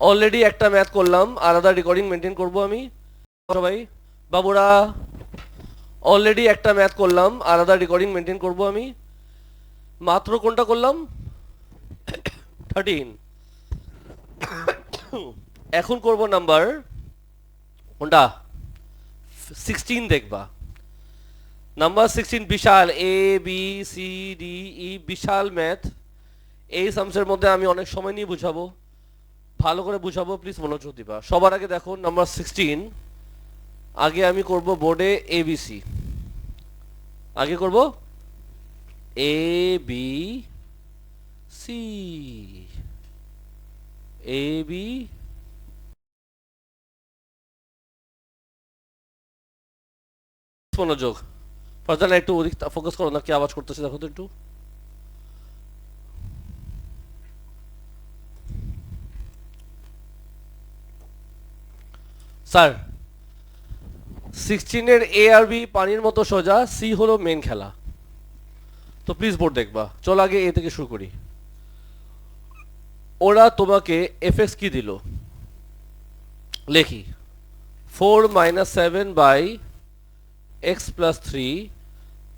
Already একটা math করলাম, আলাদা রেকর্ডিং মেনটেন করব আমি সবাই। বাবুরা অলরেডি একটা ম্যাথ করলাম, আলাদা রেকর্ডিং মেনটেন করব আমি। মাত্র কোনটা করলাম? 13। এখন করব নাম্বার কোনটা? 16 দেখবা। Number 16 Vishal, A B C D E, Vishal math. এই সামসের মধ্যে আমি অনেক সময় নিয়ে বুঝাবো, ভালো করে বুঝাবো, প্লিজ মনোযোগ দিবা। সবার আগে দেখো নাম্বার 16 আগে আমি করব বোর্ডে এবিসি। আগে করব A B C, A B মনোযোগ। ফারজানা একটু ওদিক ফোকাস করো না, কি আওয়াজ করতেছে দেখো তো একটু। স্যার 16 এর এ আর বি পানির মতো সোজা, সি হলো মেন খেলা। তো প্লিজ বোর্ড দেখবা। চল আগে এ থেকে শুরু করি। ওরা তোমাকে এফএক্স কি দিল, লেখি 4 - 7 বাই এক্স প্লাস 3।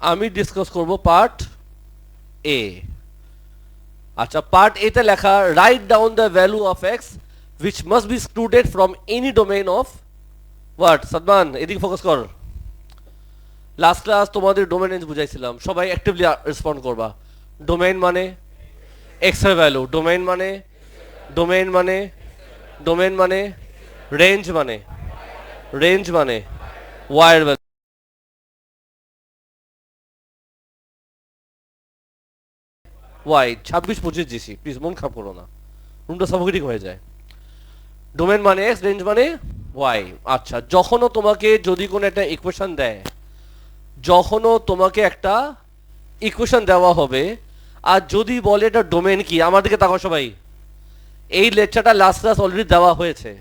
আমি ডিসকাস করব পার্ট এ। আচ্ছা, পার্ট এ তে লেখা write down the value of x which must be excluded from any domain of what? Sadman এদিকে ফোকাস কর। লাস্ট ক্লাস তোমাদের ডোমেন রেঞ্জ বুঝাইছিলাম, সবাই অ্যাক্টিভলি রেসপন্ড করবা। ডোমেইন মানে এক্স এর ভ্যালু, ডোমেইন মানে ডোমেইন মানে ডোমেইন মানে রেঞ্জ মানে রেঞ্জ মানে ওয়াই এর ভ্যালু। ওয়াই 26-25 জিসি, প্লিজ মন খারাপ করো না, রুমটা সাফোকেটিং হয়ে যায়। ডোমেন মানে এক্স, রেঞ্জ মানে ওয়াই। আচ্ছা, যখনও তোমাকে যদি কোনো একটা ইকুয়েশন দেয়, যখনও তোমাকে একটা ইকুয়েশন দেওয়া হবে, আর যদি বলে এটা ডোমেন কি, আমার দিকে তাকাও সবাই। এই লেকচারটা লাস্ট ক্লাস অলরেডি দেওয়া হয়েছে,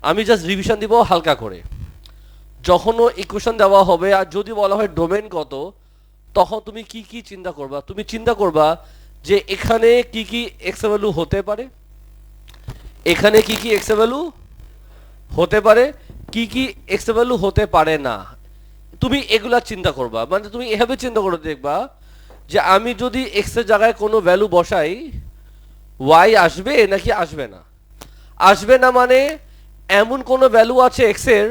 আমি জাস্ট রিভিশন দিব হালকা করে। যখনও ইকুয়েশন দেওয়া হবে আর যদি বলা হয় ডোমেন কত, তখন তুমি কি কি চিন্তা করবা? তুমি চিন্তা করবা যে এখানে কি কি এক্স ভ্যালু হতে পারে, এখানে কি কি এক্স ভ্যালু হতে পারে, কি কি এক্স ভ্যালু হতে পারে না। তুমি এগুলা চিন্তা করবা, মানে তুমি এভাবে চিন্তা করে দেখবা যে আমি যদি এক্স এর জায়গায় কোনো ভ্যালু বসাই, ওয়াই আসবে নাকি আসবে না। আসবে না মানে এমন কোনো ভ্যালু আছে এক্স এর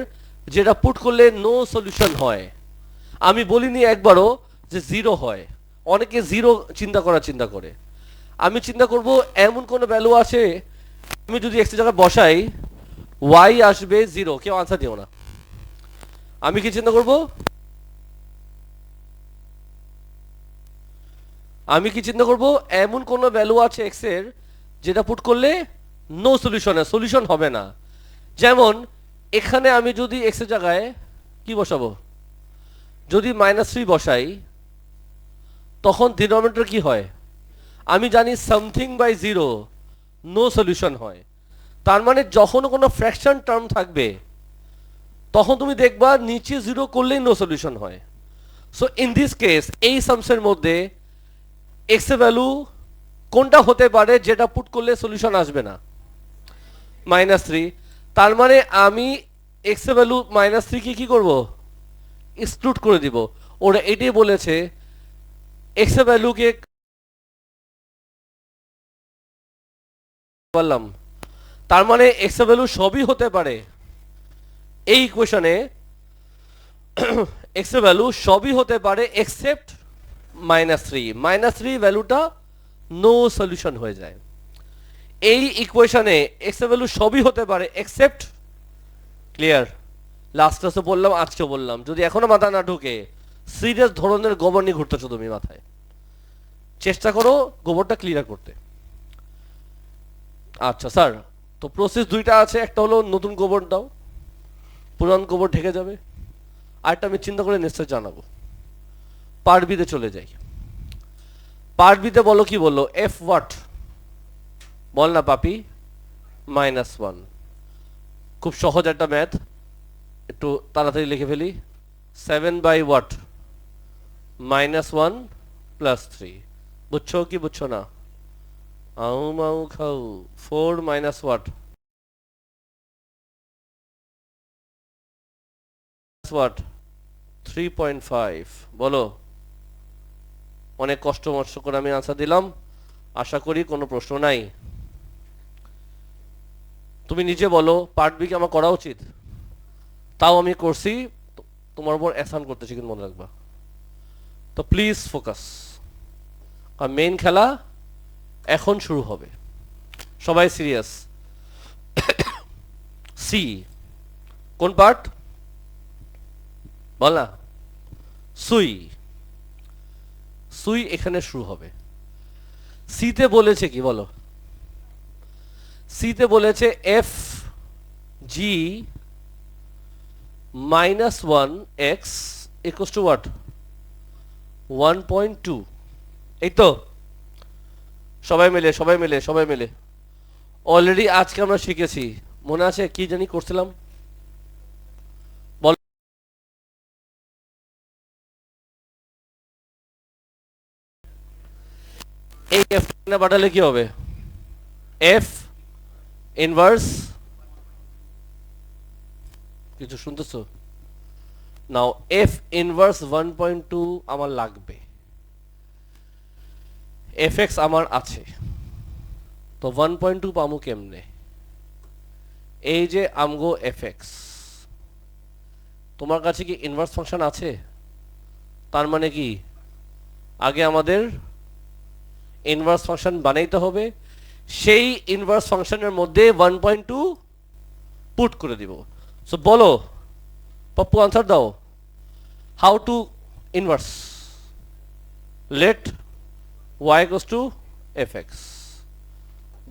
যেটা পুট করলে নো সলিউশন হয়। আমি বলিনি একবারও যে জিরো হয়, অনেকে জিরো চিন্তা করে। আমি চিন্তা করব এমন কোনো ভ্যালু আছে আমি যদি এক্স এর জায়গায় বসাই ওয়াই আসবে জিরো। কেউ আনসার দিও না। আমি কি চিন্তা করব? আমি কি চিন্তা করব এমন কোনো ভ্যালু আছে এক্স এর যেটা পুট করলে নো সলিউশন, সলিউশন হবে না। যেমন এখানে আমি যদি এক্স এর জায়গায় কি বসাবো, যদি -3 বসাই, তখন ডিনোমিনেটর কি হয়? আমি জানি something by zero no solution হয়। তার মানে যখন কোনো ফ্র্যাকশন টার্ম থাকবে তখন তুমি দেখবা নিচে জিরো করলেই নো সলিউশন হয়। সো ইন দিস কেস এই সামসের মধ্যে এক্স এর ভ্যালু কোনটা হতে পারে যেটা পুট করলে সলিউশন আসবে না? -3। তার মানে আমি এক্স এর ভ্যালু -3 কে কি করব? এক্সক্লুড করে দিব। ওরা এটাই বলেছে এক্স এর ভ্যালুকে বললাম। তার মানে এক্স এর ভ্যালু সবই হতে পারে। এই ইকুয়েশনে এক্স এর ভ্যালু সবই হতে পারে এক্সেপ্ট -3। -3 ভ্যালুটা নো সলিউশন হয়ে যায়। এই ইকুয়েশনে এক্স এর ভ্যালু সবই হতে পারে এক্সেপ্ট, ক্লিয়ার? লাস্ট ক্লাসে বললাম, আজকে বললাম, যদি এখনো মাথা না ঢুকে সিরিয়াস ধরনের গোবর নিয়ে ঘুরতেছো তুমি মাথায়, চেষ্টা করো গোবরটা ক্লিয়ার করতে। আচ্ছা স্যার, তো প্রসেস দুইটা আছে, একটা হলো নতুন গোবর দাও, পুরান গোবর ঢেকে যাবে, আরেকটা আমি চিন্তা করে নিশ্চয় জানাবো। পার্ট বিতে চলে যাই। পার্ট বিতে বলো, কি বললো? এফ ওয়াট বল না পাপি? -1। খুব সহজ একটা ম্যাথ, একটু তাড়াতাড়ি লিখে ফেলি। 7 বাই ওয়াট? -1 + 3। বুঝছো কি বুঝছো না? আউ মাউ খাও। 4 - ওয়াট? হোয়াট 3.5 বলো। অনেক কষ্ট মষ্ট করে আমি আনসার দিলাম, আশা করি কোনো প্রশ্ন নাই। তুমি নিজে বলো পার্ট বি কি আমার করা উচিত? তাও আমি করছি, তোমার উপর অ্যাসান করতেছি কিন্তু মনে রাখবা। তো প্লিজ ফোকাস, আর মেইন খেলা এখন শুরু হবে, সবাই সিরিয়াস। সি কোন পার্ট বল না? সুই। সুই এখানে শুরু হবে। সিতে বলেছে কি বলো? সিতে বলেছে F G -1 x equals to what 1.2। এই তো সবাই মিলে সবাই মিলে সবাই মিলে অলরেডি আজকে আমরা শিখেছি, মনে আছে কি জানি করছিলাম বল? এই এফ না বাড়ালে কি হবে? এফ ইনভার্স, কিছু শুনতেছো? নাও এফ ইনভার্স 1.2 আমার লাগবে, এফ এক্স আমার আছে, তো 1.2 পামু কেমনে? এই যে আমগো এফ এক্স, তোমার কাছে কি ইনভার্স ফাংশন আছে? তার মানে কি আগে আমাদের ইনভার্স ফাংশন বানাইতে হবে, সেই ইনভার্স ফাংশনের মধ্যে 1.2 পুট করে দিব। সো বলো পপ্পু, আনসার দাও, how to inverse let y goes to fx,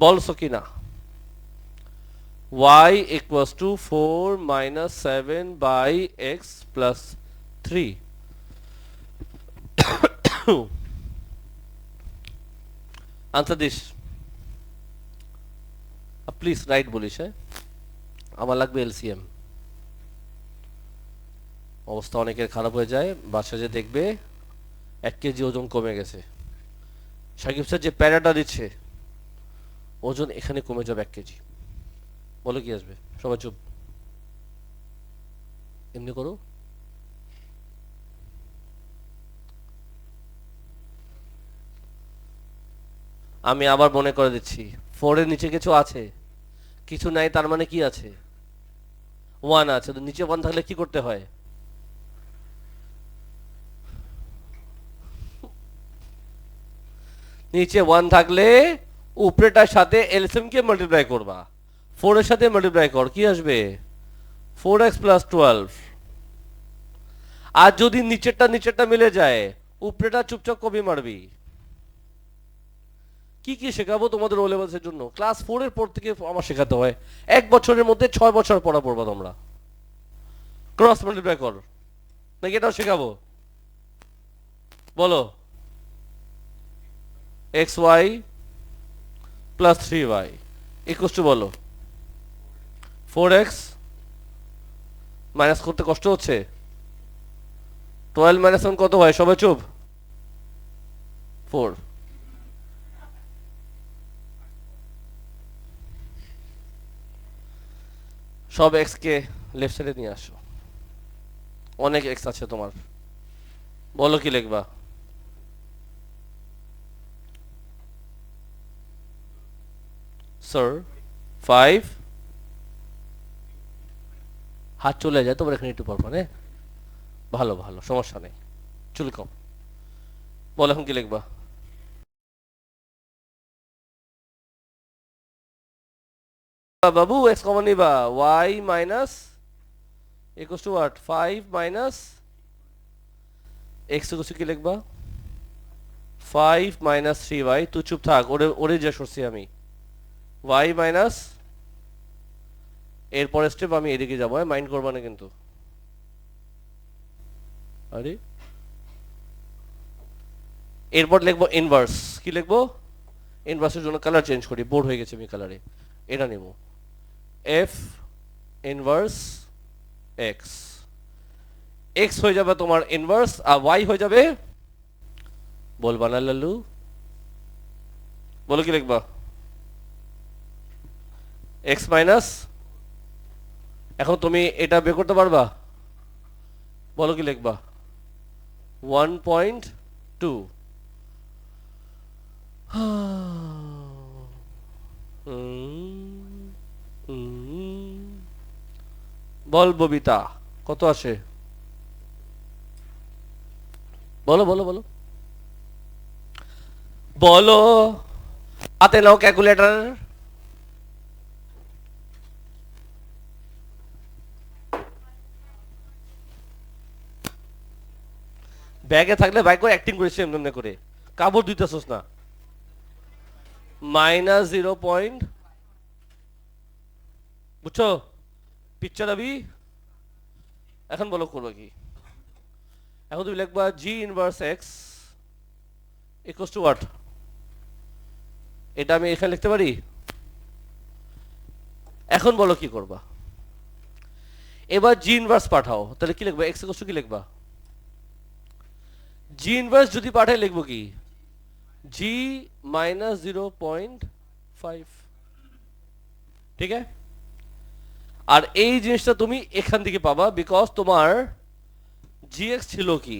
বলছো কি না? y equals to 4 minus 7 by x plus 3। Answer this please, right বলিস। হ্যাঁ, আমার লাগবে এলসিএম। অবস্থা অনেকের খারাপ হয়ে যায়, বাসা যে দেখবে 1 কেজি ওজন কমে গেছে, সাকিব স্যার যে প্যারাটা দিচ্ছে ওজন এখানে কমে যাবে 1 কেজি। বলো কি আসবে? সবাই চুপ, এমনি করো। আমি আবার মনে করে দিচ্ছি, 4 এর নিচে কিছু আছে? কিছু নাই, তার মানে কি আছে? 1 আছে, তো নিচে 1 থাকলে কি করতে হয়? নিচে 1 থাকলে উপরেটার সাথে এলসিএম কে মাল্টিপ্লাই করবা, 4 এর সাথে মাল্টিপ্লাই কর, কি আসবে? 4x + 12। আর যদি নিচেরটা মিলে যায়, উপরেটা চুপচাপ কপি মারবি। কি কি শেখাবো তোমাদের ও লেভেলসের জন্য? ক্লাস 4 এর পর থেকে আমার শেখাতে হয়, 1 বছরের মধ্যে 6 বছর পড়া পড়বা তোমরা। ক্রস মাল্টিপ্লাই কর, নাকি এটাও শেখাবো? বলো। xy + 3y ইকুয়ালস টু বলো 4x, মাইনাস করতে কষ্ট হচ্ছে। 12 - 1 কত হয়? সবাই চুপ। 4। সব এক্স কে লেফট সাইডে নিয়ে আসো, অনেক এক্স আছে তোমার। বলো কি লিখবা? স্যার 5, হাত চলে যায় তোমার এখানে একটু পর পর। হ্যাঁ, ভালো ভালো, সমস্যা নেই, চুল কম। বলো এখন কি লিখবা? বাবু এক্স কমন নিবা, y minus equals to what 5 minus x equals কি লিখবা? 5 মাইনাস 3y। তুই চুপ থাক, ওরে ওরে যা সরছি আমি। y মাইনাস, এরপরের স্টেপ আমি এদিকে যাবো, মাইন্ড করবা না কিন্তু। আরে এরপর লিখবো ইনভার্স। কি লিখবো? ইনভার্সের জন্য কালার চেঞ্জ করি, বোর্ড হয়ে গেছে আমি কালারে। এটা নেব, এফ ইনভার্স এক্স। এক্স হয়ে যাবে তোমার ইনভার্স, আর ওয়াই হয়ে যাবে, বলবা না লাল্লু? বলো কি লিখবা? এক্স মাইনাস, এখন তুমি এটা বের করতে পারবা? বলো কি লিখবা? 1.2। বল ববিতা, কত আসে? বলো বলো বলো বলো, হাতে নাও ক্যালকুলেটর। ব্যাগে থাকলে বাইক করে অ্যাক্টিং করেছি এমনি করে, কাপড় দিতেছস না। -0 বুঝছো পিকচার আবি? এখন বলো করবো কি? এখন তুমি লিখবা জি inverse x equals to what? এটা আমি এখানে লিখতে পারি। এখন বলো কি করবা? এবার জি ইনভার্স পাঠাও, তাহলে কি লিখবা? এক্স ইকুয়ালস টু কি লিখবা? জি ইনভার্স যদি পাঠাই লিখবো কি? জি -0.5। ঠিক আছে? আর এই জিনিসটা তুমি এখান থেকে পাবা, বিকজ তোমার জিএক্স ছিল কি?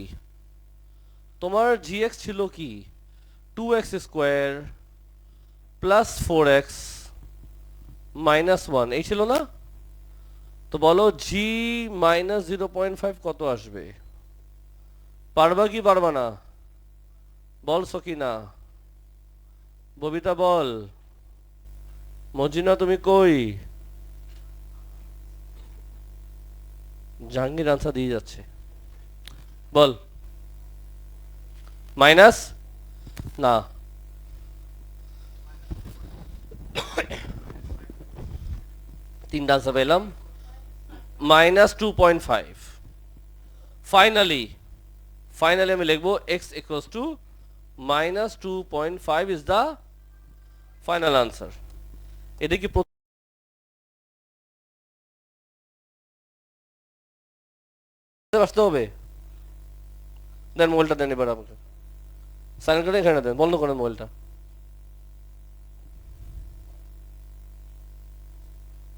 তোমার জিএক্স ছিল কি? 2x² প্লাস 4x -1, এই ছিল না? তো বলো জি -0.5 কত আসবে? পারবা কি পারবা না? বল সকিনা, ববিতা বল, মজিনা তুমি কই? জাহাঙ্গীর আনসার দিয়ে যাচ্ছে, বল। মাইনাস না, তিনটা আনসার পেলাম। -2.5। ফাইনালি আমি লিখবো x equals to -2.5 is the final answer। এটা কি আসতে হবে? দেন মোবাইলটা দেন এবার আমাকে, সাইন করে এখানে দেন, বন্ধ করেন মোবাইলটা,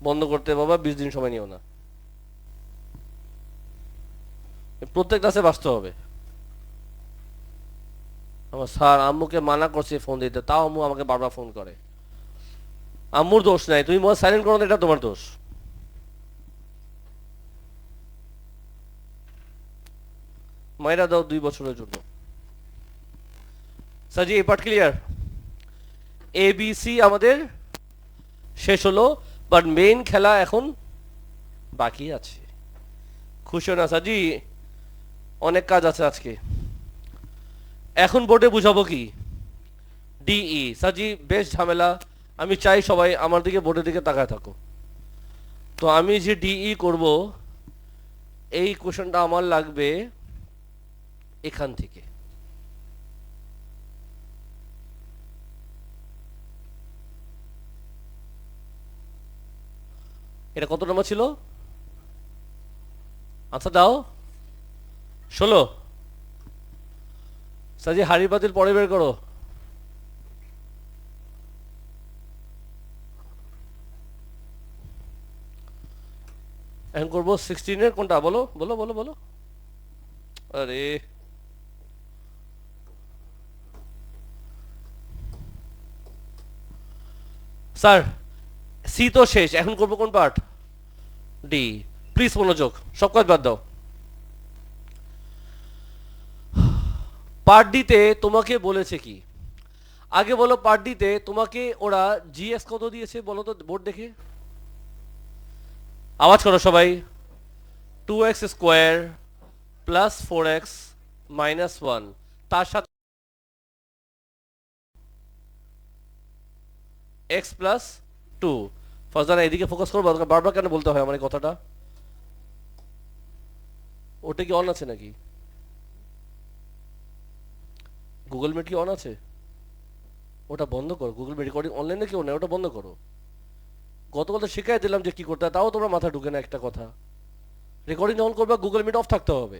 বন্ধ করতে বাবা 20 দিন সময় নিও না, প্রত্যেক ক্লাসে বাঁচতে হবে। আমার স্যার আম্মুকে মানা করছে ফোন দিতে, তাও আম্মু আমাকে বারবার ফোন করে। আম্মুর দোষ নাই, তুমি মোবাইল সাইলেন্ট করো না, এটা তোমার দোষ। মায়েরা দাও 2 বছরের জন্য। স্যার জি এই পার্ট ক্লিয়ার? ABC আমাদের শেষ হলো, বাট মেইন খেলা এখন বাকি আছে। খুশি না সাজি? অনেক কাজ আছে আজকে। এখন বোর্ডে বুঝাবো কি? ডিই সাজি বেশ ঝামেলা, আমি চাই সবাই আমার দিকে বোর্ডের দিকে তাকায় থাকো। তো আমি যে ডিই করব, এই কোশ্চেনটা আমার লাগবে এখান থেকে। এটা কত নম্বর ছিল? আচ্ছা দাও। 16। সাজি হাড়ি পাতিল পরে বের করো। এখন করবো 16-এর কোনটা? বলো বলো বলো বলো। আরে স্যার সি তো শেষ, এখন করবো কোন পার্ট? ডি। প্লিজ মনোযোগ, সব কাজ বাদ দাও। পার্ট ডিতে তোমাকে বলেছে কি? আগে বলো পার্ট ডিতে তোমাকে ওরা জিএস কত দিয়েছে বলো তো বোর্ড দেখে। আওয়াজ করো সবাই। 2x² প্লাস 4x -1, তার সাথে x প্লাস 2। ফারজানা এদিকে ফোকাস করবো, বারবার কেন বলতে হয় আমার এই কথাটা? ওটা কি অন আছে নাকি? গুগল মিট কি অন আছে? ওটা বন্ধ করো। গুগল মিট রেকর্ডিং অনলাইনে কেউ নেই, ওটা বন্ধ করো। গতকাল তো শিখাই দিলাম যে কি করতে হয়, তাও তোমরা মাথা ঢুকে না একটা কথা। রেকর্ডিং অন করবা, গুগল মিট অফ থাকতে হবে।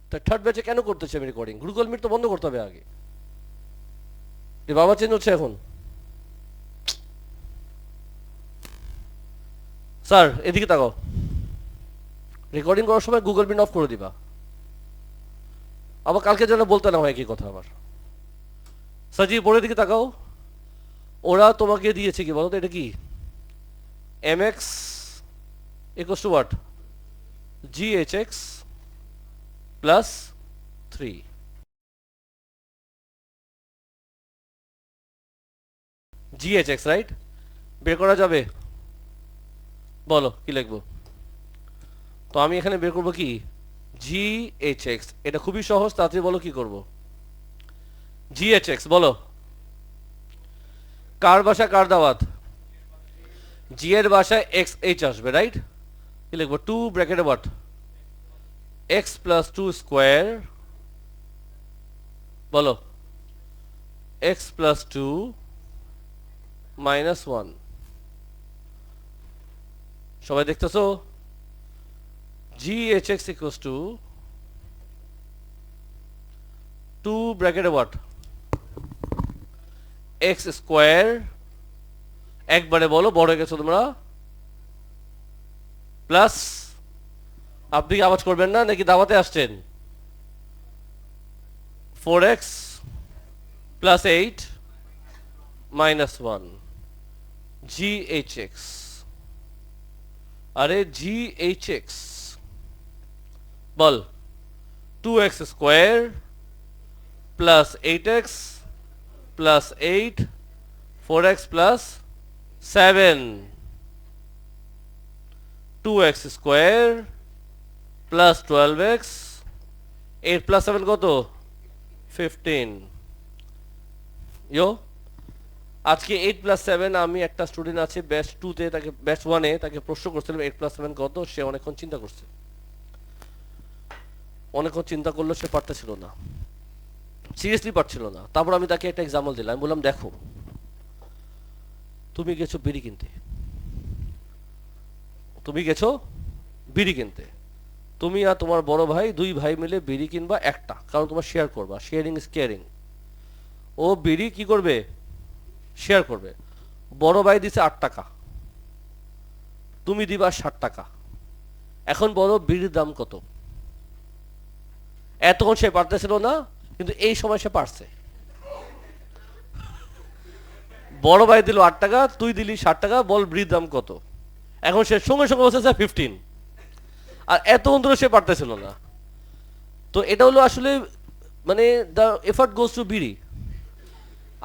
তা থার্ড ব্যাচে কেন করতেছি আমি রেকর্ডিং? গুগল মিট তো বন্ধ করতে হবে আগে। বাবা চেঞ্জ হচ্ছে এখন। স্যার এদিকে তাকাও। রেকর্ডিং করার সময় গুগল মিট অফ করে দিবা, আবার কালকে যেন বলতে না হয় কি কথা আবার। সাজি বোর্ডের দিকে তাকাও, ওরা তোমাকে দিয়েছে কি বলো তো, এটা কি mx equals to what,ghx plus 3, GHX right, বের করা যাবে? বলো কি লিখবো? তো আমি এখানে বের করবো কি GHX, এটা খুবই সহজ, তাড়াতাড়ি বলো কি করব। GHX বলো, কার ভাষা কার দাওয়াত? G এর ভাষায় XH আসবে রাইট, কি লিখবো 2 ব্র্যাকেটে what, x plus 2 স্কোয়ার, বলো x plus 2 minus 1, সবাই দেখতেছো? GHX equals to 2 ব্র্যাকেটে what, x স্কোয়ার, একবারে বলো, বড় হয়ে গেছো তোমরা, প্লাস, আপনি আওয়াজ করবেন না নাকি দাওয়াতে আসছেন, 4x plus 8 minus 1, GHX, আরে GHX বল 2x square plus 8x plus 8, 4x plus 7, 2x square plus 12x, 8 plus 7 কত, 15। ইয়ো আজকে 8 প্লাস 7, আমি একটা স্টুডেন্ট আছে ব্যাচ 2-তে, তাকে ব্যাচ 1-এ তাকে প্রশ্ন করছিলাম 8 প্লাস 7 কত, সে অনেকক্ষণ চিন্তা করছে, অনেকক্ষণ চিন্তা করলো, সে পারতেছিল না, সিরিয়াসলি পারছিল না। তারপর আমি তাকে একটা এক্সাম্পল দিলাম, আমি বললাম দেখো তুমি গেছো বিড়ি কিনতে, তুমি গেছো বিড়ি কিনতে, তুমি আর তোমার বড় ভাই, দুই ভাই মিলে বিড়ি কিনবা একটা, কারণ তোমার শেয়ার করবা, শেয়ারিং ইজ কেয়ারিং। ও বিড়ি কি করবে, শেয়ার করবে। বড় ভাই দিছে 8 টাকা, তুমি দিবা 60 টাকা, এখন বলো বিড়ির দাম কত? এতক্ষণ সে পারতেছিল না, কিন্তু এই সময় সে পারছে। বড় ভাই দিল 8 টাকা, তুই দিলি 60 টাকা, বল বিড়ির দাম কত? এখন সে সঙ্গে সঙ্গে বলছে 15, আর এতক্ষণ ধরে সে পারতেছিল না। তো এটা হলো আসলে মানে দ্য এফার্ট গোজ টু বিড়ি।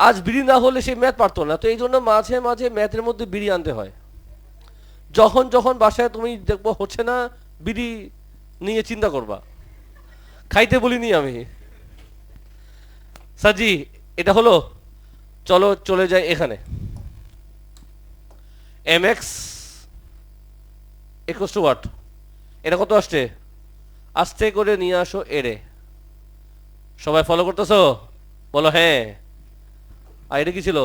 আজ বিড়ি না হলে সে ম্যাথ পারতো না, তো এই জন্য মাঝে মাঝে ম্যাথের মধ্যে বিড়ি আনতে হয়। যখন যখন বাসায় তুমি দেখবো হচ্ছে না, বিড়ি নিয়ে চিন্তা করবা, খাইতে বলিনি আমি। সাজি এটা হলো, চলো চলে যাই এখানে, mx equals to what, এটা কত আসছে, আস্তে করে নিয়ে আসো এরে। সবাই ফলো করতেছো? বলো হ্যাঁ। আর এটা কি ছিল,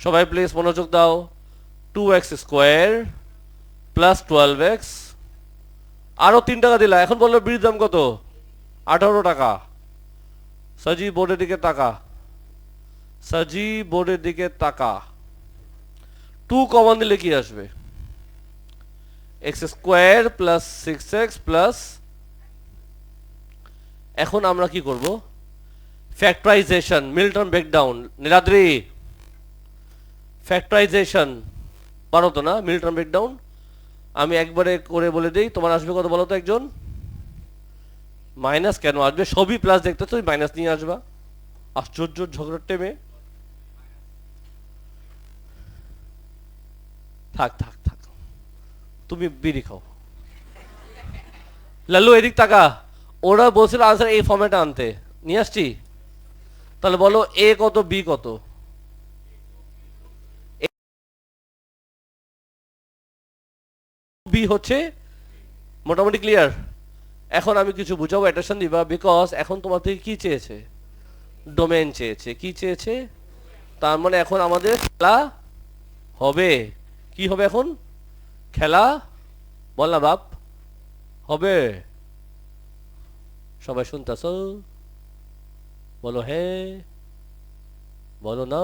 সবাই প্লিজ মনোযোগ দাও, 2x স্কোয়ার প্লাস 12x, আরো 3 টাকা দিলা, এখন বললো বিড়ির দাম কত, 18 টাকা। সাজি বোর্ডের দিকে তাকা, সাজি বোর্ডের দিকে তাকা, 2 কমন দিলে কি আসবে, x square plus 6x plus, এখন আমরা কি করব, factorisation, Milton breakdown. Niladri factorisation পারো তো না, মিল্টন ব্রেকডাউন আমি একবারে করে বলে দিই, তোমার আসবে কত বলো তো একজন? মাইনাস কেন আসবে, সবই প্লাস দেখতে, তুমি মাইনাস নিয়ে আসবা, আশ্চর্য ঝগড়ার টেমে। থাক থাক থাক, তুমি বিড়ি খাও। লাল্লু এদিক তাকা, ওরা বলছিল আনসার এই ফর্মেটে আনতে, নিয়ে আসছি। তাহলে বলো এ কত, বি কত? বি হচ্ছে মোটামুটি ক্লিয়ার। এখন আমি কিছু বুঝাবো, অ্যাটেনশন দিবা, বিকজ এখন তোমার থেকে কি চেয়েছে, ডোমেন চেয়েছে। কি চেয়েছে? তার মানে এখন আমাদের খেলা হবে। কি হবে এখন? খেলা বল না বাপ, হবে। সবাই শুনতেছ? বলো হ্যাঁ, বলো না,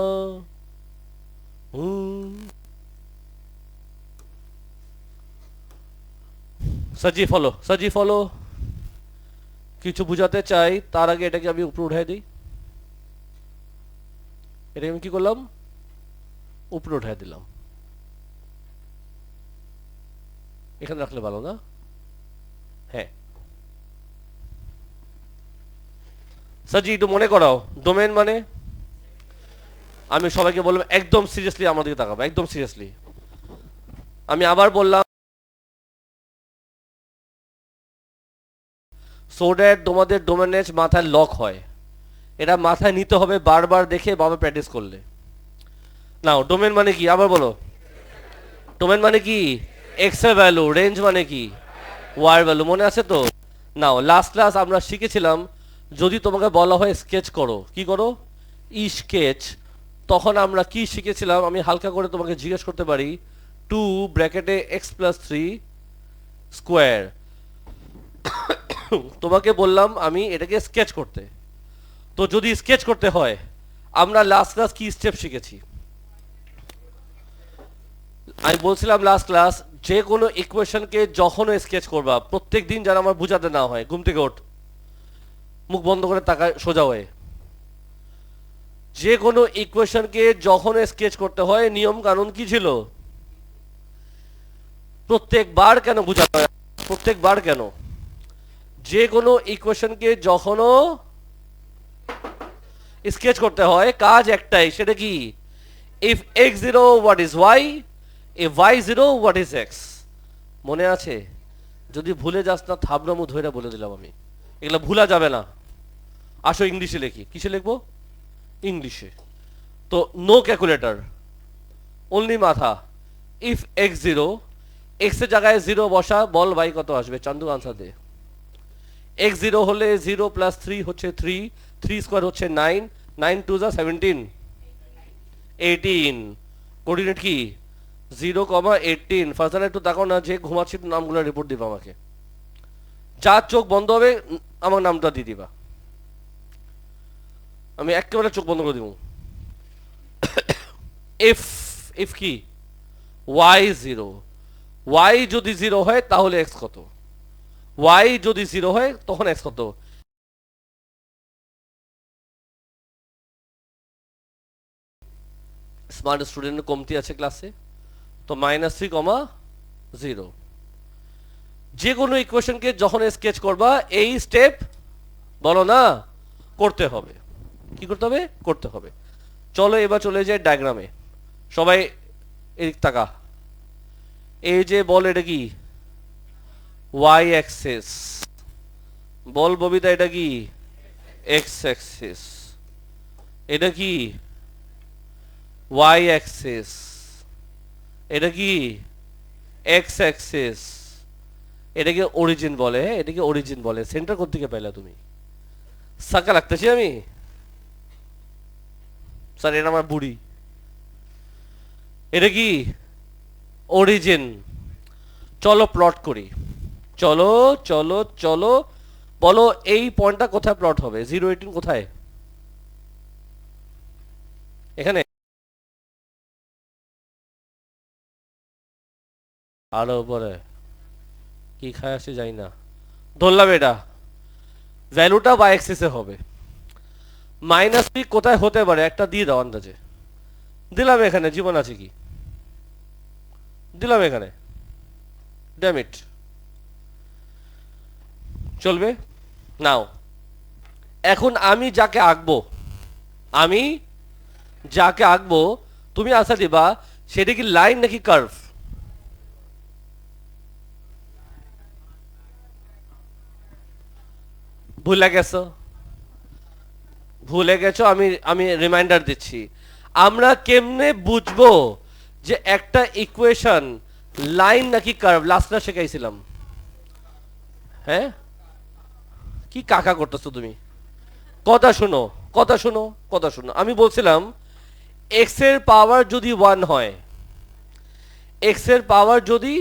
সাজি ফলো, সাজি ফলো। কিছু বুঝাতে চাই তার আগে এটাকে আমি উপরে উঠাই দিই। এটাকে আমি কি করলাম, উপরে উঠাই দিলাম। এখানে রাখলে ভালো না? হ্যাঁ, সাজি একটু মনে করাও ডোমেন মানে। আমি সবাইকে বললাম একদম সিরিয়াসলি আমার দিকে তাকাবো, একদম সিরিয়াসলি। আমি আবার বললাম সো দ্যাট তোমাদের ডোমেন মাথায় লক হয়। এটা মাথায় নিতে হবে বারবার দেখে বাবা প্র্যাকটিস করলে। নাও ডোমেন মানে কি আবার বলো। ডোমেন মানে কি? এক্স এর ভ্যালু। রেঞ্জ মানে কি? ওয়াই এর ভ্যালু। মনে আছে তো? নাও লাস্ট ক্লাস আমরা শিখেছিলাম যদি তোমাকে বলা হয় স্কেচ করো, কি করো? ই স্কেচ। তখন আমরা কি শিখেছিলাম আমি হালকা করে তোমাকে জিজ্ঞেস করতে পারি। 2 ব্র্যাকেটে x প্লাস 3 স্কোয়ার। তোমাকে বললাম আমি এটাকে স্কেচ করতে। তো যদি স্কেচ করতে হয় আমরা লাস্ট ক্লাস কি স্টেপ শিখেছি? আমি বলছিলাম লাস্ট ক্লাস যে কোনো ইকুয়েশনকে যখন স্কেচ করবা প্রত্যেক দিন যেন আমার বুঝাতে না হয়, ঘুম থেকে ওঠ, মুখ বন্ধ করে তাকায় সোজা হয়ে। যে কোনো ইকুয়েশনকে যখন স্কেচ করতে হয় নিয়ম কানুন কি ছিল? প্রত্যেকবার কেন বুঝাতে হয়? প্রত্যেকবার কেন? যে কোনো ইকুয়েশনকে যখনও স্কেচ করতে হয় কাজ একটাই, সেটা কি? If x0 what is y, if y0 what is x। মনে আছে? যদি ভুলে যাস না থাবনামু ধরে বলে দিলাম আমি, এগুলো ভুলা যাবে না। আসো ইংলিশে লিখি। কিসে লিখবো? ইংলিশে। তো নো ক্যালকুলেটর, অনলি মাথা। ইফ x0, x এর জায়গায় 0 বসা, বল ভাই কত আসবে? চান্দু আনসার দে। x0 হলে 0 প্লাস 3 হচ্ছে 3, 3 স্কোয়ার হচ্ছে 9, 9 2 যা 17, 18। কোঅর্ডিনেট কি? 0,18। ফারজানা একটু তাকাও না, যে ঘুমাচ্ছি একটু নামগুলো রিপোর্ট দিবা আমাকে। যার চোখ বন্ধ হবে আমার নামটা দিয়ে দিবা, আমি একেবারে চোখ বন্ধ করে দিব। এফ, এফ কি? y0। y যদি 0 হয় তাহলে x কত? y যদি 0 হয় তখন x কত? স্মার্ট স্টুডেন্টের কমতি আছে ক্লাসে, তো -3,0। যে কোনো ইকুয়েশনকে যখন স্কেচ করবা এই স্টেপ বলো না করতে হবে। কি করতে হবে? করতে হবে। চলো এবার চলে যাই ডায়াগ্রামে। সবাই এদিক তাকা। এই যে বল এটা কি? Y Axis. বল ববিতা এটা কি? X axis. এটা কি? Y axis. এটা কি? X Axis. এটাকে অরিজিন বলে। হ্যাঁ, এটাকে অরিজিন বলে। সেন্টার কোথা থেকে পাইলা তুমি? সাকা লাগতেছি আমি? স্যার এটা আমার বুড়ি। এটা কি? অরিজিন। চলো প্লট করি। চলো চলো চলো, বলো এই পয়েন্টটা কোথায় প্লট হবে? 0,18 কোথায়? এখানে? আরো উপরে? কি খায় আসে যাই না, ধরলাম এটা ভ্যালুটা বাই এক্সিসে হবে। -3 কোথায় হতে পারে একটা দিয়ে দাও আন্দাজে। দিলাম এখানে, জীবন আছে কি? দিলাম এখানে। ড্যামিট। চলবে? নাও এখন আমি যাকে আঁকবো, আমি যাকে আঁকবো তুমি আনসার দিবা সেটা কি লাইন নাকি কার্ভ? ভুলে গেছো? ভুলে গেছো? আমি আমি রিমাইন্ডার দিচ্ছি। আমরা কেমনে বুঝবো যে একটা ইকুয়েশন লাইন নাকি কার্ভ? লাস্টটা শেখাইছিলাম। হ্যাঁ, কি কাকা করতেছো তুমি? কথা শোনো, কথা শোনো, কথা শোনো। আমি বলছিলাম এক্স এর পাওয়ার যদি 1 হয়, এক্স এর পাওয়ার যদি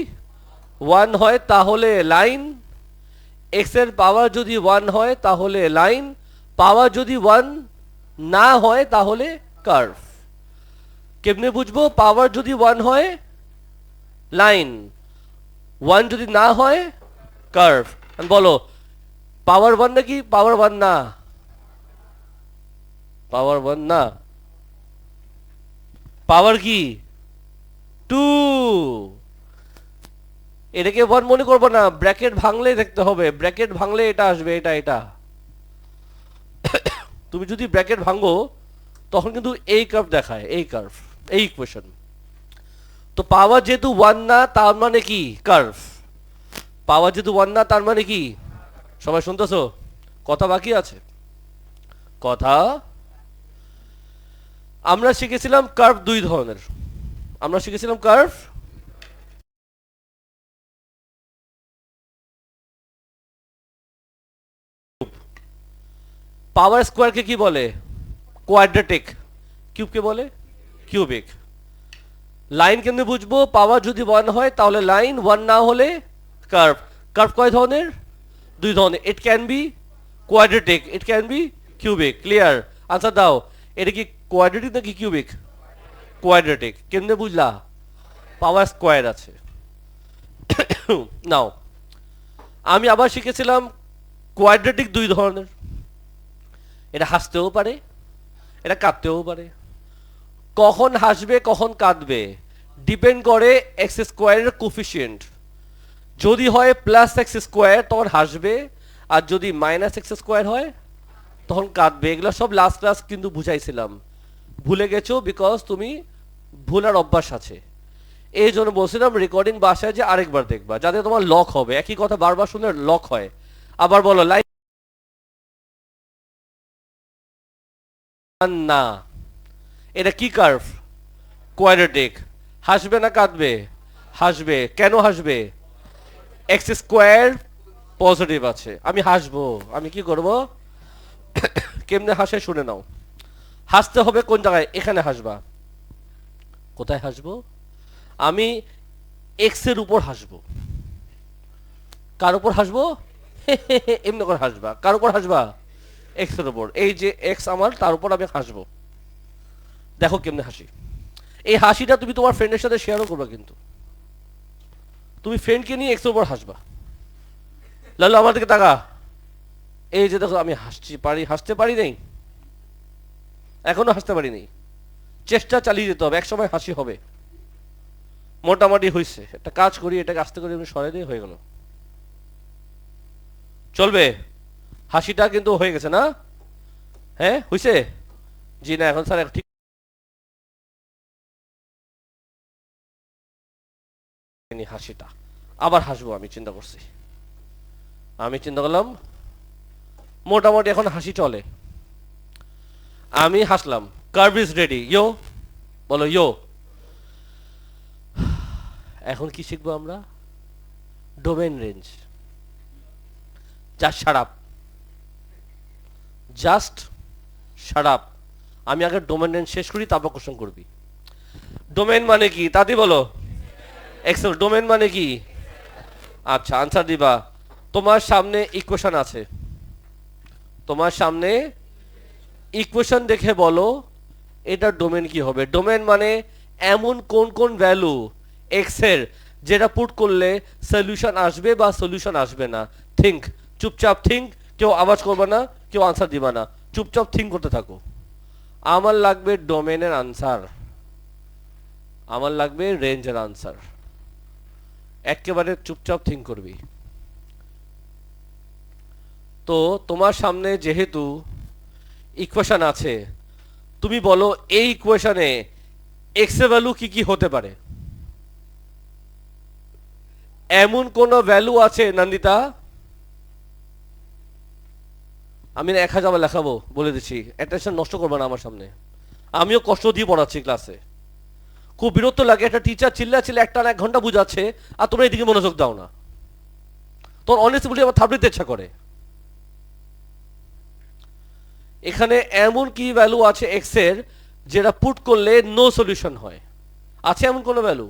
1 হয় তাহলে লাইন, এক্স এর পাওয়ার যদি 1 হয় তাহলে লাইন, পাওয়ার যদি 1 না হয় তাহলে কার্ভ। কেমনে বুঝবো? পাওয়ার যদি 1 হয় লাইন, 1 যদি না হয় কার্ভ। বলো পাওয়ার 1 নাকি পাওয়ার 1 না? পাওয়ার 1 না, পাওয়ার কি 2। এটাকে 1 মনে করবো না, ব্র্যাকেট ভাঙলে দেখতে হবে, ব্র্যাকেট ভাঙলে এটা আসবে, এটা এটা। তুমি যদি ব্র্যাকেট ভাঙো তখন কিন্তু এই কার্ভ দেখায়, এই কার্ভ, এই ইকুয়েশন। তো পাওয়ার যেহেতু 1 না তার মানে কি কার্ভ, পাওয়ার যেহেতু 1 না তার মানে কি? সবাই শুনতেছো? কথা বাকি আছে কথা। আমরা শিখেছিলাম কার্ভ 2 ধরনের, আমরা শিখেছিলাম কার্ভ পাওয়ার স্কোয়ারকে কি বলে? কোয়াড্রেটিক। কিউবকে বলে কিউবিক। লাইন কেমনে বুঝবো? পাওয়ার যদি 1 হয় তাহলে লাইন, 1 না হলে কার্ভ। কার্ভ কয় ধরনের? 2 ধরনের। It can be quadratic, it can be cubic. Clear? Answer দাও, এটা কি কোয়াড্রেটিক নাকি কিউবিক? কোয়াড্রেটিক। কেমনে বুঝলা? পাওয়ার স্কোয়ার আছে। নাও আমি আবার শিখেছিলাম কোয়াড্রেটিক 2 ধরনের। এটা হাসতেও পারে, এটা কাঁদতেও পারে। কখন হাসবে কখন কাঁদবে ডিপেন্ড করে এক্স স্কোয়ারের কোফিসিয়েন্ট। যদি হয় প্লাস এক্স স্কোয়ার তখন হাসবে, আর যদি মাইনাস এক্স স্কোয়ার হয় তখন কাঁদবে। এগুলো সব লাস্ট ক্লাস কিন্তু বুঝাইছিলাম, ভুলে গেছো বিকজ তুমি ভুলার অভ্যাস আছে। এই জন্য বলছিলাম রেকর্ডিং বাসায় যে আরেকবার দেখবা, যাতে তোমার লক হবে। একই কথা বারবার শুনে লক হয়। আবার বলো লাইন না, এটা কি কার্ভ? কোয়াড্রেটিক। হাসবে না কাঁদবে? হাসবে। কেন হাসবে? এক্স স্কোয়ার পজিটিভ আছে। আমি হাসবো, আমি কি করব? কেমনে হাসে শুনে নাও। হাসতে হবে কোন জায়গায়? এখানে হাসবা। কোথায় হাসবো? আমি এক্স এর উপর হাসবো। কার উপর হাসবো? এমনি করে হাসবা। কার উপর হাসবা? এক্স এর উপর। এই যে এক্স আমার, তার উপর আমি হাসবো। দেখো কেমনে হাসি। এই হাসিটা তুমি তোমার ফ্রেন্ডের সাথে শেয়ারও করবা, কিন্তু তুমি ফ্রেন্ডকে নিয়ে এক্স এর উপর হাসবা। লালু আমার দিকে তাকা, এই যে দেখো আমি হাসছি, পারি হাসতে পারি নেই, এখনো হাসতে পারি নেই। চেষ্টা চালিয়ে যেতে হবে, একসময় হাসি হবে। মোটামুটি হয়েছে, একটা কাজ করি, এটাকে আস্তে করে আমি সরাই দিয়ে হয়ে গেল। চলবে? হাসিটা কিন্তু হয়ে গেছে না? হ্যাঁ হয়েছে? জি না, এখন স্যার ঠিক হাসিটা আবার হাসবো। আমি চিন্তা করছি, আমি চিন্তা করলাম মোটামুটি এখন হাসি চলে। আমি হাসলাম। Curve is ready. ইয়ো বলো ইয়ো। এখন কি শিখবো আমরা? Domain range. Just shut up, just shut up. আমি আগে ডোমেন রেঞ্জ শেষ করি, তারপর কোশ্চেন করবি। ডোমেন মানে কি তাতে বলো? এক্সেল। ডোমেন মানে কি? আচ্ছা আনসার দিবা। তোমার সামনে ইকুয়েশন আছে, তোমার সামনে ইকুয়েশন দেখে বলো এটা ডোমেন কি হবে। ডোমেন মানে এমন কোন কোন ভ্যালু এক্স এর যেটা পুট করলে সলিউশন আসবে বা সলিউশন আসবে না। থিঙ্ক, চুপচাপ থিঙ্ক, কেউ আওয়াজ করবে না, কেউ আনসার দিবা না, চুপচাপ থিঙ্ক করতে থাকো। আমার লাগবে ডোমেনের আনসার, আমার লাগবে রেঞ্জের আনসার। একেবারে চুপচাপ থিঙ্ক করবি। তো তোমার সামনে যেহেতু ইকুয়েশন আছে, তুমি বলো এই ইকুয়েশনে এক্স এর ভ্যালু কি কি হতে পারে? এমন কোন ভ্যালু আছে নন্দিতা? আমি 1000 লেখাবো, বলে দিচ্ছি, অ্যাটেনশন নষ্ট করবে না আমার সামনে। আমিও কষ্ট দিয়ে পড়াচ্ছি ক্লাসে, খুব বিরক্ত লাগে। একটা টিচার চিল্লা চিল্লা একটা 1 ঘন্টা বুঝাচ্ছে আর তোমরা এদিকে মনোযোগ দাও না। তোর অনেস্ট বলি আমার থাপড়িতে ইচ্ছা করে। এখানে এমন কি ভ্যালু আছে এক্স এর যেটা পুট করলে নো সলিউশন হয়? আছে এমন কোন ভ্যালু?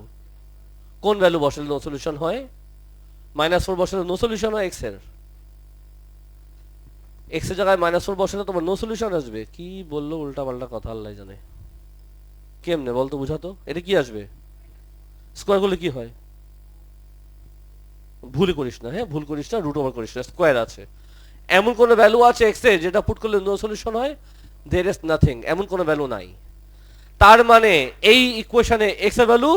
কোন ভ্যালু বসালে নো সলিউশন হয়? -4 বসালে নো সলিউশন হয় এক্স এর? এক্স এর জায়গায় -4 বসালে তোমার নো সলিউশন আসবে? কি বললো উল্টা পাল্টা কথা, আল্লাহ জানে। কেমনে বলতো, বুঝাতো, এটা কি আসবে? স্কোয়ার করলে কি হয়? ভুল করিস না, হ্যাঁ ভুল করিস না, রুট ওভার করিস না, স্কোয়ার আছে। এমন কোনো ভ্যালু আছে এক্স এর যেটা পুট করলে নো সলিউশন হয়? দের ইজ নাথিং, এমন কোনো ভ্যালু নাই। তার মানে এই ইকুয়েশনে এক্স এর ভ্যালু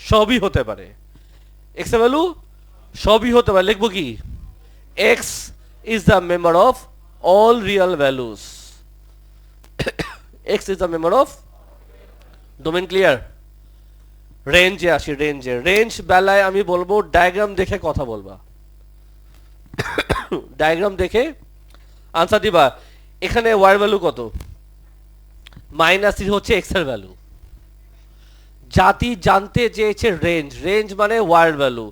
সবই হতে পারে, এক্স এর ভ্যালু সবই হতে পারে। লিখবো কি? X is the member of all real values. X is the member of domain. Clear? রেঞ্জে আসি, রেঞ্জে। রেঞ্জ বেলায় আমি বলবো ডায়াগ্রাম দেখে কথা বলবা, ডায়াগ্রাম দেখে আনসার দিবা। এখানে ওয়াই ভ্যালু কত? -3 হচ্ছে এক্স এর ভ্যালু। জাতি জানতে চেয়েছে রেঞ্জ, রেঞ্জ মানে ওয়াই ভ্যালু।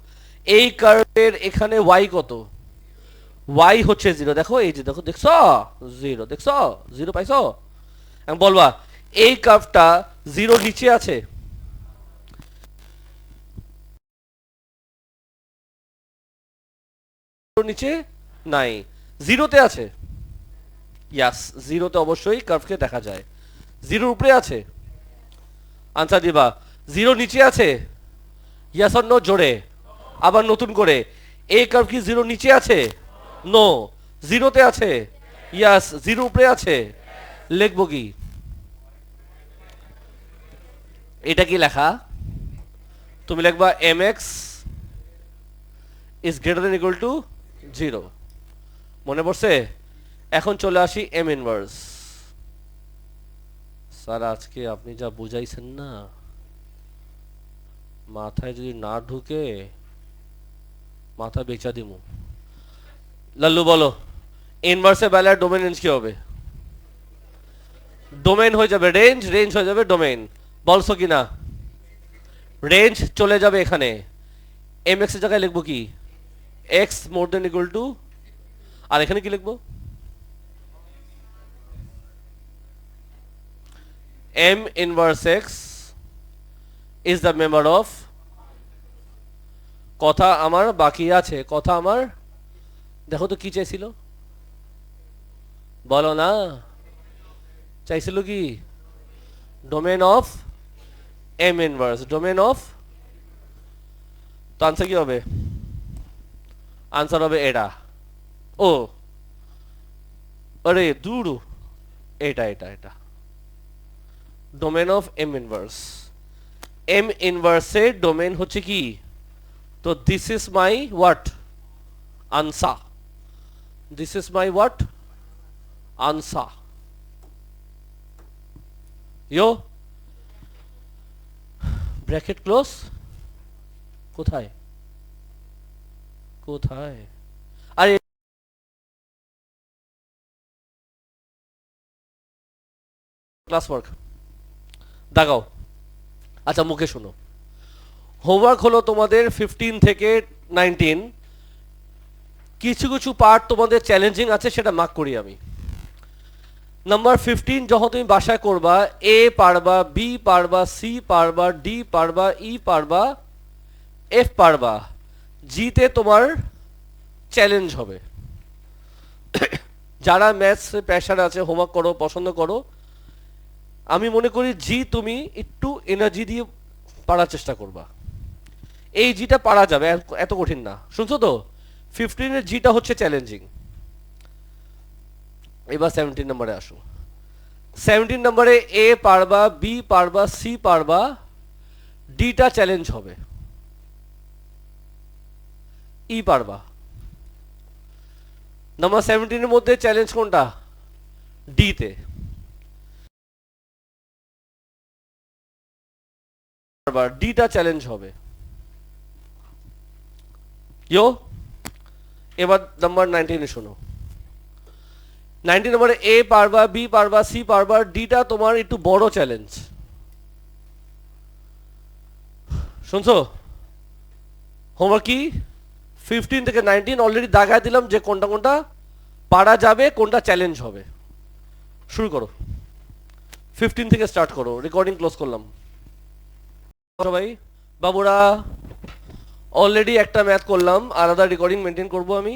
এই কার্ভের এখানে ওয়াই কত? ওয়াই হচ্ছে 0। দেখো এই যে, দেখো, দেখছো 0, দেখছো 0 পাইছো? আমি বলবা এই কার্ভটা 0 নিচে আছে, নিচে নাই, 0-তে আছে। ইয়াস, 0-তে অবশ্যই কার্ভকে দেখা যায়। 0-র উপরে আছে? আনসার দিবা। 0 নিচে আছে? ইয়াস অর নো, জোরে। আবার নতুন করে, এই কার্ভ কি 0 নিচে আছে? নো। 0-তে আছে? ইয়াস। 0 উপরে আছে? লিখবো কি? এটা কি লেখা? তুমি লিখবা mx is greater than equal two 0। মনে পড়ছে? এখন চলে আসি এম ইনভার্স। স্যার আজকে আপনি যা বুঝাইছেন না, মাথায় যদি না ঢুকে মাথা বেচা দিমু। লাল্লু বলো, ইনভার্সে বেলায় ডোমেন রেঞ্জ কি হবে? ডোমেন হয়ে যাবে রেঞ্জ, রেঞ্জ হয়ে যাবে ডোমেন। বলছো কি না? রেঞ্জ চলে যাবে এখানে, এম এক্স এর জায়গায় লিখবো কি? X more than equal to, আর এখানে কি লিখবো? M inverse x is the member of. কথা আমার বাকি আছে, কথা আমার। দেখো তো কি চাইছিল, বলো না। চাইছিল কি? Domain of M inverse, domain of. তো আনসার কি হবে? আনসার হবে এটা। ও আরে দূর, এটা এটা এটা domain of M inverse. M ইনভার্সের ডোমেন হচ্ছে কি? তো this is my what? Answer. This is my what? Answer. ইয়ো ব্র্যাকেট ক্লোজ। কোথায় কোথায়? আরে ক্লাস ওয়ার্ক দাগাও। আচ্ছা মুখে শোনো। হোমওয়ার্ক হলো তোমাদের 15 থেকে 19। কিছু কিছু পার্ট তোমাদের চ্যালেঞ্জিং আছে, সেটা মার্ক করি আমি। নাম্বার 15 যখন তুমি বাসায় করবা, এ পারবা, বি পারবা, সি পারবা, ডি পারবা, ই পারবা, এফ পারবা, জিতে তোমার চ্যালেঞ্জ হবে। যারা ম্যাথস প্যাশন আছে, হোমওয়ার্ক করো, পছন্দ করো, আমি মনে করি জি তুমি একটু এনার্জি দিয়ে পারার চেষ্টা করবা। এই জিটা পারা যাবে, এত কঠিন না। শুনছো তো? 15-এর জিটা হচ্ছে চ্যালেঞ্জিং। এবার 17 নম্বরে আসো। 17 নম্বরে এ পারবা, বি পারবা, সি পারবা, ডিটা চ্যালেঞ্জ হবে, ই পারবা। নাম্বার 17 এর মধ্যে চ্যালেঞ্জ কোনটা? ডি তে ডিটা চ্যালেঞ্জ হবে। ইয়ো এবার নাম্বার 19 এ শোনো। 19 নম্বরে এ পারবা, বি পারবা, সি পারবা, ডিটা তোমার একটু বড় চ্যালেঞ্জ। শুনছো? হোমওয়ার্ক কি? 15 থেকে 19 অলরেডি দাগায় দিলাম যে কোনটা কোনটা পারা যাবে, কোনটা চ্যালেঞ্জ হবে। শুরু করো, 15 থেকে স্টার্ট করো। রেকর্ডিং ক্লোজ করলাম সবাই। বাবুরা অলরেডি একটা ম্যাথ করলাম, আলাদা রেকর্ডিং মেনটেন করবো আমি।